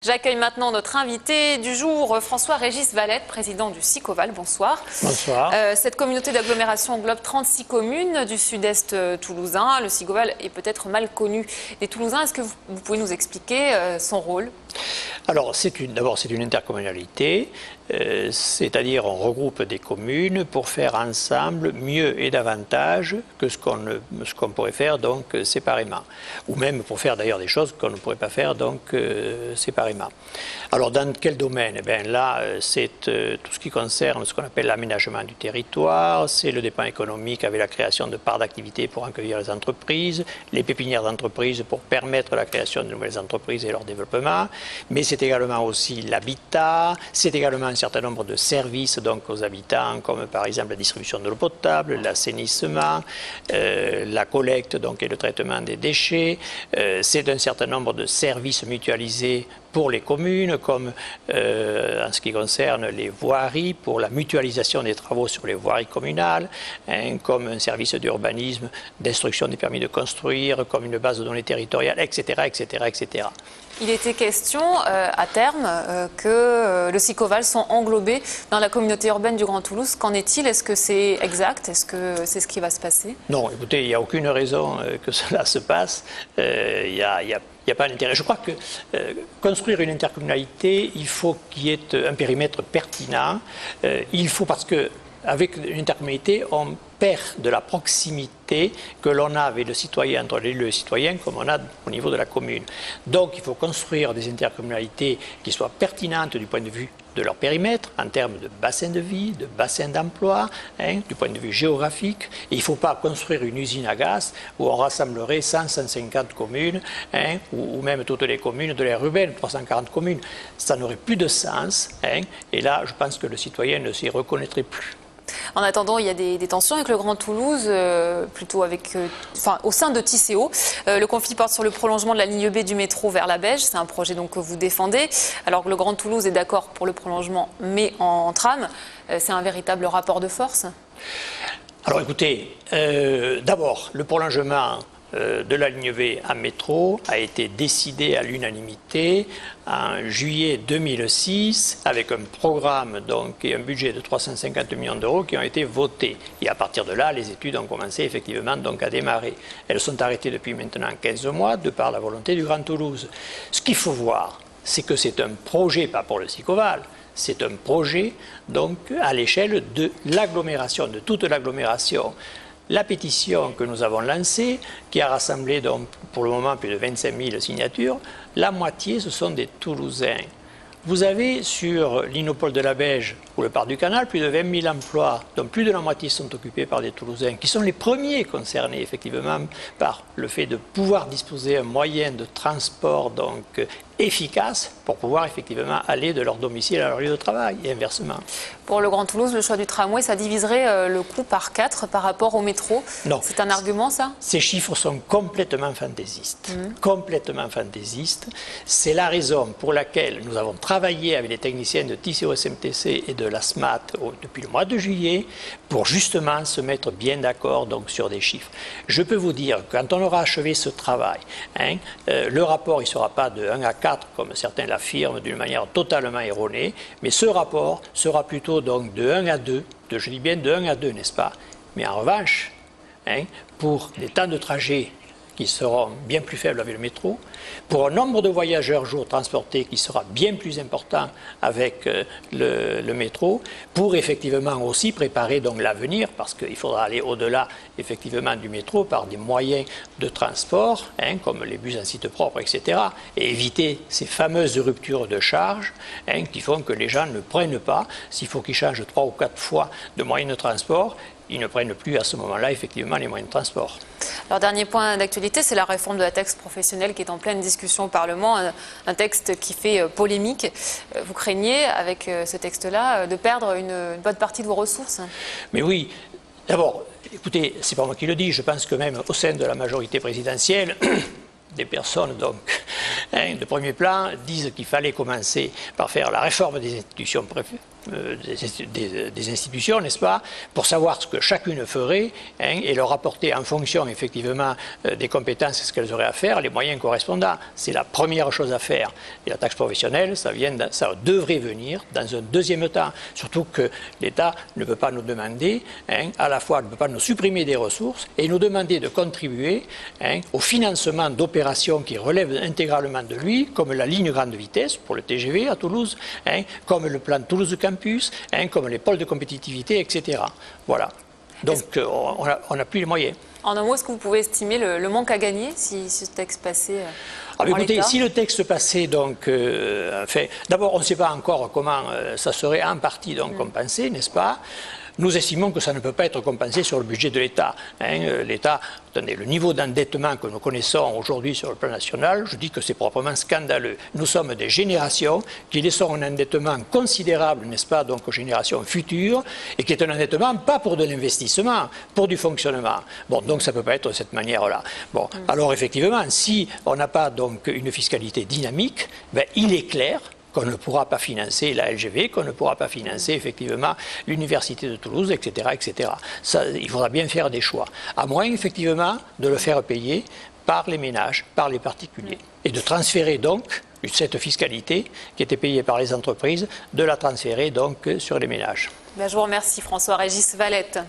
J'accueille maintenant notre invité du jour, François-Régis Valette, président du SICOVAL. Bonsoir. Bonsoir. Cette communauté d'agglomération englobe 36 communes du sud-est toulousain. Le SICOVAL est peut-être mal connu des Toulousains. Est-ce que vous pouvez nous expliquer son rôle ? Alors, d'abord, c'est une intercommunalité, c'est-à-dire on regroupe des communes pour faire ensemble mieux et davantage que ce qu'on pourrait faire donc séparément, ou même pour faire d'ailleurs des choses qu'on ne pourrait pas faire donc séparément. Alors, dans quel domaine? Eh bien, là, c'est tout ce qui concerne ce qu'on appelle l'aménagement du territoire, c'est le déploiement économique avec la création de parts d'activité pour accueillir les entreprises, les pépinières d'entreprises pour permettre la création de nouvelles entreprises et leur développement, mais c'est également aussi l'habitat, c'est également un certain nombre de services donc aux habitants, comme par exemple la distribution de l'eau potable, l'assainissement, la collecte donc, et le traitement des déchets, c'est un certain nombre de services mutualisés pour les communes, comme en ce qui concerne les voiries, pour la mutualisation des travaux sur les voiries communales, comme un service d'urbanisme, d'instruction des permis de construire, comme une base de données territoriale, etc., etc., etc. Il était question à terme que le SICOVAL sont englobés dans la communauté urbaine du Grand Toulouse. Qu'en est-il? Est-ce que c'est exact? Est-ce que c'est ce qui va se passer? Non, écoutez, il n'y a aucune raison que cela se passe. Il n'y a pas d'intérêt. Je crois que construire une intercommunalité, il faut qu'il y ait un périmètre pertinent. Il faut, parce qu'avec une intercommunalité, on perd de la proximité que l'on a avec le citoyen, entre l'élu et le citoyen, comme on a au niveau de la commune. Donc il faut construire des intercommunalités qui soient pertinentes du point de vue de leur périmètre, en termes de bassin de vie, de bassin d'emploi, du point de vue géographique. Et il ne faut pas construire une usine à gaz où on rassemblerait 150 communes, ou même toutes les communes de l'aire urbaine, 340 communes. Ça n'aurait plus de sens. Et là, je pense que le citoyen ne s'y reconnaîtrait plus. En attendant, il y a des tensions avec le Grand Toulouse, plutôt au sein de Tisséo. Le conflit porte sur le prolongement de la ligne B du métro vers la Beige. C'est un projet donc, que vous défendez. Alors que le Grand Toulouse est d'accord pour le prolongement, mais en tram. C'est un véritable rapport de force? Alors écoutez, d'abord, le prolongement de la ligne B en métro a été décidé à l'unanimité en juillet 2006 avec un programme donc, et un budget de 350 millions d'euros qui ont été votés. Et à partir de là, les études ont commencé effectivement donc, à démarrer. Elles sont arrêtées depuis maintenant 15 mois de par la volonté du Grand Toulouse. Ce qu'il faut voir, c'est que c'est un projet, pas pour le SICOVAL, c'est un projet donc, à l'échelle de l'agglomération, de toute l'agglomération. La pétition que nous avons lancée, qui a rassemblé donc, pour le moment plus de 25 000 signatures, la moitié ce sont des Toulousains. Vous avez sur l'Inopole de la Beige ou le Parc du Canal plus de 20 000 emplois, dont plus de la moitié sont occupés par des Toulousains, qui sont les premiers concernés effectivement par le fait de pouvoir disposer d'un moyen de transport donc, efficace pour pouvoir effectivement aller de leur domicile à leur lieu de travail et inversement. Pour le Grand Toulouse, le choix du tramway, ça diviserait le coût par 4 par rapport au métro. Non. C'est un argument, ça? Ces chiffres sont complètement fantaisistes. Complètement fantaisistes. C'est la raison pour laquelle nous avons travaillé avec les techniciens de Tisséo SMTC et de la SMAT depuis le mois de juillet pour justement se mettre bien d'accord donc, sur des chiffres. Je peux vous dire que quand on aura achevé ce travail, le rapport il ne sera pas de 1 à 4 comme certains l'affirment d'une manière totalement erronée, mais ce rapport sera plutôt donc de 1 à 2, je dis bien de 1 à 2, n'est-ce pas? Mais en revanche, pour des temps de trajet qui seront bien plus faibles avec le métro, pour un nombre de voyageurs jour transportés qui sera bien plus important avec le métro, pour effectivement aussi préparer donc l'avenir, parce qu'il faudra aller au-delà effectivement du métro par des moyens de transport, comme les bus en site propre, etc., et éviter ces fameuses ruptures de charge qui font que les gens ne prennent pas, s'il faut qu'ils changent 3 ou 4 fois de moyens de transport, ils ne prennent plus à ce moment-là effectivement les moyens de transport. Alors, dernier point d'actualité, c'est la réforme de la taxe professionnelle qui est en pleine discussion au Parlement, un texte qui fait polémique. Vous craignez, avec ce texte-là, de perdre une bonne partie de vos ressources? Mais oui, d'abord, écoutez, c'est pas moi qui le dis, je pense que même au sein de la majorité présidentielle, des personnes donc, de premier plan disent qu'il fallait commencer par faire la réforme des institutions des institutions, n'est-ce pas, pour savoir ce que chacune ferait et leur apporter en fonction effectivement des compétences et ce qu'elles auraient à faire, les moyens correspondants. C'est la première chose à faire. Et la taxe professionnelle, ça devrait venir dans un deuxième temps. Surtout que l'État ne peut pas nous demander, à la fois ne peut pas nous supprimer des ressources et nous demander de contribuer au financement d'opérations qui relèvent intégralement de lui, comme la ligne grande vitesse pour le TGV à Toulouse, comme le plan Toulouse Campus, comme les pôles de compétitivité, etc. Voilà. Donc on n'a plus les moyens. En un mot, est-ce que vous pouvez estimer le manque à gagner si ce texte passait écoutez, si le texte passait, donc, d'abord, on ne sait pas encore comment ça serait en partie donc, compensé, n'est-ce pas? Nous estimons que ça ne peut pas être compensé sur le budget de l'État. L'État, attendez, le niveau d'endettement que nous connaissons aujourd'hui sur le plan national, je dis que c'est proprement scandaleux. Nous sommes des générations qui laissons un endettement considérable, n'est-ce pas, donc aux générations futures, et qui est un endettement pas pour de l'investissement, pour du fonctionnement. Bon, donc ça ne peut pas être de cette manière-là. Bon, alors effectivement, si on n'a pas donc une fiscalité dynamique, ben, il est clair qu'on ne pourra pas financer la LGV, qu'on ne pourra pas financer effectivement l'Université de Toulouse, etc. etc. Ça, il faudra bien faire des choix, à moins effectivement de le faire payer par les ménages, par les particuliers, et de transférer donc cette fiscalité qui était payée par les entreprises, de la transférer donc sur les ménages. Je vous remercie François-Régis Valette.